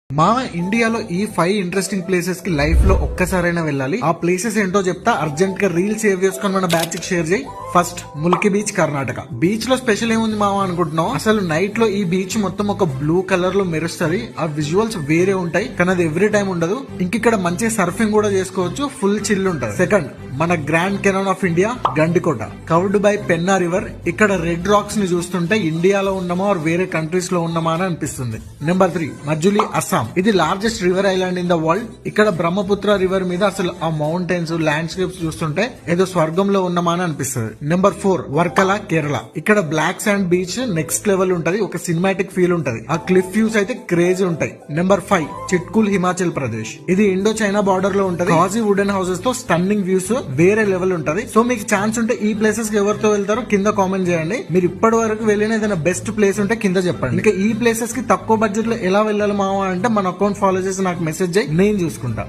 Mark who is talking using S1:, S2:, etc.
S1: మా ఇండియాలో ఈ 5 ఇంట్రెస్టింగ్ ప్లేసెస్ కి లైఫ్ లో ఒక్కసారైనా వెళ్ళాలి. ఆ ప్లేసెస్ ఏంటో చెప్తా. అర్జెంట్ గా రీల్ సేవ్ చేసుకొని మన బ్యాచ్ కి షేర్ చేయి. First Mulki beach, Karnataka. Beach లో స్పెషల్ ఏముంది మావా అనుకుంటున్నావు? అసలు నైట్ లో ఈ బీచ్ మొత్తం ఒక బ్లూ కలర్ లో మెరుస్తుంది. ఆ విజువల్స్ వేరే ఉంటాయి, కానీ అది ఎవ్రీ టైం ఉండదు. ఇంకిక్కడ మంచి సర్ఫింగ్ కూడా చేసుకోవచ్చు. ఫుల్ చిల్ ఉంటుంది. సెకండ్, మన grand Canon of India, Gandikota. Covered by Penna river. ఇక్కడ రెడ్ రాక్స్ ని చూస్తుంటే ఇండియాలో ఉన్నామా ఆర్ వేరే కంట్రీస్ లో ఉన్నామా అని అనిపిస్తుంది. నెంబర్ 3, మజులి, అస్సాం. ఇది largest river island in the world. ఇక్కడ బ్రహ్మపుత్ర రివర్ మీద అసలు ఆ మౌంటైన్స్, ల్యాండ్స్కేప్స్ చూస్తుంటే ఏదో స్వర్గంలో ఉన్నామా అని అనిపిస్తుంది. నెంబర్ 4, వర్కలా, కేరళ. ఇక్కడ black sand beach next level ఉంటది. ఒక సినిమాటిక్ ఫీల్ ఉంటది. ఆ క్లిఫ్ వ్యూస్ అయితే క్రేజీ ఉంటాయి. నెంబర్ 5, చిట్కుల్, హిమాచల్ ప్రదేశ్. ఇది ఇండో చైనా బార్డర్ లో ఉంటది. కాజీ వుడెన్ హౌసెస్ తో స్టన్నింగ్ వ్యూస్ వేరే లెవెల్ ఉంటది. సో మీకు ఛాన్స్ ఉంటే ఈ ప్లేసెస్ కి ఎవరితో వెళ్తారో కింద కామెంట్ చేయండి. మీరు ఇప్పటి వరకు వెళ్ళిన ఏదైనా బెస్ట్ ప్లేస్ ఉంటే కింద చెప్పండి. ఇంకా ఈ ప్లేసెస్ కి తక్కువ బడ్జెట్ లో ఎలా వెళ్ళాలి మావా అంటే మన అకౌంట్ ఫాలో చేసి నాకు మెసేజ్ చేయి, నేను చూసుకుంటా.